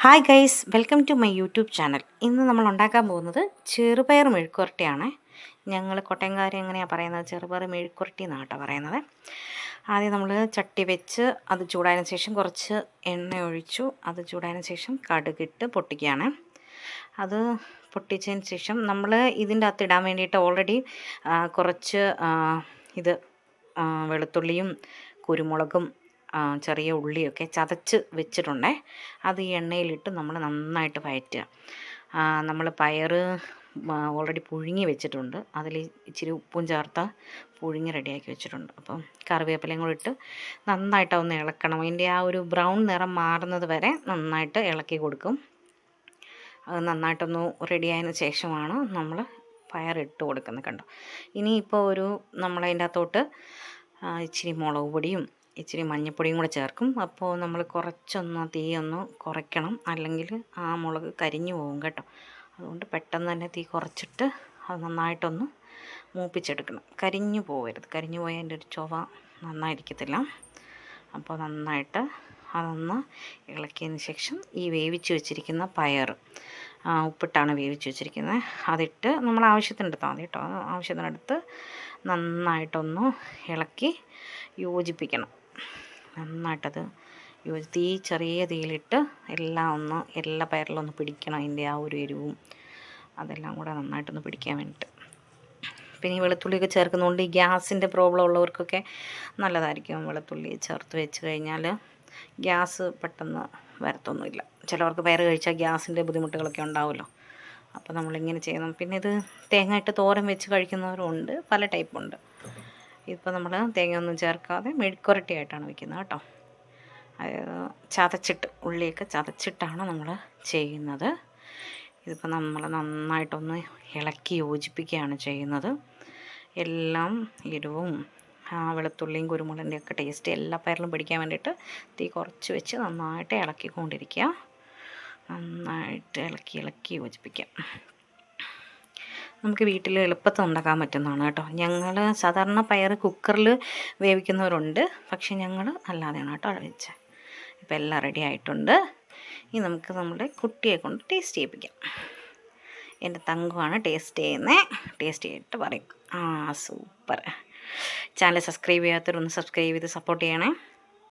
Hi guys, welcome to my YouTube channel. ഇന്ന് നമ്മൾ ഉണ്ടാക്കാൻ പോകുന്നത് ചെറുപയർ മെഴുക്കുവരട്ടിയാണ്. ഞങ്ങൾ കോട്ടയംകാർ എങ്ങനെയാണ് പറയുന്നത്, ചെറുപയർ മെഴുക്കുവരട്ടി എന്നാണ് കേട്ടോ പറയുന്നത്. ആദ്യം നമ്മൾ ചട്ടി വെച്ച് അത് ചൂടായതിനു ശേഷം കുറച്ച് എണ്ണ ഒഴിച്ചു. അത് ചൂടായതിനു ശേഷം കടുകിട്ട് പൊട്ടിക്കുകയാണ്. അത് പൊട്ടിച്ചതിന് ശേഷം നമ്മൾ ഇതിൻ്റെ അകത്ത് ഇടാൻ വേണ്ടിയിട്ട് ഓൾറെഡി കുറച്ച് ഇത് വെളുത്തുള്ളിയും കുരുമുളകും ചെറിയ ഉള്ളിയൊക്കെ ചതച്ച് വെച്ചിട്ടുണ്ടേ. അത് ഈ എണ്ണയിലിട്ട് നമ്മൾ നന്നായിട്ട് വഴറ്റുക. നമ്മൾ പയർ ഓൾറെഡി പുഴുങ്ങി വെച്ചിട്ടുണ്ട്. അതിൽ ഇച്ചിരി ഉപ്പും ചേർത്ത് പുഴുങ്ങി റെഡിയാക്കി വെച്ചിട്ടുണ്ട്. അപ്പം കറിവേപ്പിലയും കൂടി ഇട്ട് നന്നായിട്ട് ഒന്ന് ഇളക്കണം. അതിൻ്റെ ആ ഒരു ബ്രൗൺ നിറം മാറുന്നത് വരെ നന്നായിട്ട് ഇളക്കി കൊടുക്കും. അത് നന്നായിട്ടൊന്ന് റെഡിയായതിന് ശേഷമാണ് നമ്മൾ പയറിട്ട് കൊടുക്കുന്നത്. കണ്ടോ, ഇനിയിപ്പോൾ നമ്മളതിൻ്റെ അകത്തോട്ട് ഇച്ചിരി മുളക് പൊടിയും ഇച്ചിരി മഞ്ഞൾപ്പൊടിയും കൂടെ ചേർക്കും. അപ്പോൾ നമ്മൾ കുറച്ചൊന്ന് തീ ഒന്ന് കുറയ്ക്കണം, അല്ലെങ്കിൽ ആ മുളക് കരിഞ്ഞു പോകും കേട്ടോ. അതുകൊണ്ട് പെട്ടെന്ന് തന്നെ തീ കുറച്ചിട്ട് അത് നന്നായിട്ടൊന്ന് മൂപ്പിച്ചെടുക്കണം. കരിഞ്ഞു പോകരുത്, കരിഞ്ഞു പോയാൽ അതിൻ്റെ ഒരു ചൊവ നന്നായിരിക്കത്തില്ല. അപ്പോൾ നന്നായിട്ട് അതൊന്ന് ഇളക്കിയതിന് ശേഷം ഈ വേവിച്ച് വെച്ചിരിക്കുന്ന പയർ ഉപ്പിട്ടാണ് വേവിച്ച് വെച്ചിരിക്കുന്നത്, അതിട്ട് നമ്മൾ ആവശ്യത്തിനെടുത്താൽ മതി കേട്ടോ. ആവശ്യത്തിനെടുത്ത് നന്നായിട്ടൊന്ന് ഇളക്കി യോജിപ്പിക്കണം. നന്നായിട്ടത് തീ ചെറിയ തീയിലിട്ട് എല്ലാ പയറിലും ഒന്ന് പിടിക്കണം. അതിൻ്റെ ആ ഒരു എരിവും അതെല്ലാം കൂടെ നന്നായിട്ടൊന്ന് പിടിക്കാൻ വേണ്ടിയിട്ട്. പിന്നെ ഈ വെളുത്തുള്ളിയൊക്കെ ചേർക്കുന്നതുകൊണ്ട് ഈ ഗ്യാസിൻ്റെ പ്രോബ്ലം ഉള്ളവർക്കൊക്കെ നല്ലതായിരിക്കും. വെളുത്തുള്ളി ചേർത്ത് വെച്ച് കഴിഞ്ഞാൽ ഗ്യാസ് പെട്ടെന്ന് വരത്തൊന്നുമില്ല. ചിലവർക്ക് പയർ കഴിച്ചാൽ ഗ്യാസിൻ്റെ ബുദ്ധിമുട്ടുകളൊക്കെ ഉണ്ടാവുമല്ലോ. അപ്പോൾ നമ്മളിങ്ങനെ ചെയ്യണം. പിന്നെ ഇത് തേങ്ങ ഇട്ട് തോരൻ വെച്ച് കഴിക്കുന്നവരും ഉണ്ട്, പല ടൈപ്പുണ്ട്. ഇപ്പോൾ നമ്മൾ തേങ്ങയൊന്നും ചേർക്കാതെ മെഴുക്കുവരട്ടിയായിട്ടാണ് വയ്ക്കുന്നത് കേട്ടോ. ചതച്ചിട്ട് ഉള്ളിയൊക്കെ ചതച്ചിട്ടാണ് നമ്മൾ ചെയ്യുന്നത്. ഇതിപ്പോൾ നമ്മൾ നന്നായിട്ടൊന്ന് ഇളക്കി യോജിപ്പിക്കുകയാണ് ചെയ്യുന്നത്. എല്ലാം എരിവും വെളുത്തുള്ളിയും കുരുമുളകിൻ്റെ ഒക്കെ ടേസ്റ്റ് എല്ലാ പയറിലും പിടിക്കാൻ വേണ്ടിയിട്ട് തീ കുറച്ച് വെച്ച് നന്നായിട്ട് ഇളക്കിക്കൊണ്ടിരിക്കുക. നന്നായിട്ട് ഇളക്കി യോജിപ്പിക്കുക. നമുക്ക് വീട്ടിൽ എളുപ്പത്തിൽ ഉണ്ടാക്കാൻ പറ്റുന്നതാണ് കേട്ടോ. ഞങ്ങൾ സാധാരണ പയർ കുക്കറിൽ വേവിക്കുന്നവരുണ്ട്, പക്ഷെ ഞങ്ങൾ അല്ലാതെയാണ് കേട്ടോ വെച്ചത്. ഇപ്പോൾ എല്ലാം റെഡി ആയിട്ടുണ്ട്. ഇനി നമുക്ക് നമ്മുടെ കുട്ടിയെ കൊണ്ട് ടേസ്റ്റ് ചെയ്യിപ്പിക്കാം. എൻ്റെ തങ്കുവാണ് ടേസ്റ്റ് ചെയ്യുന്നത്. ടേസ്റ്റ് ചെയ്തിട്ട് പറയും സൂപ്പർ. ചാനൽ സബ്സ്ക്രൈബ് ചെയ്യാത്തവരൊന്ന് സബ്സ്ക്രൈബ് ചെയ്ത് സപ്പോർട്ട് ചെയ്യണേ.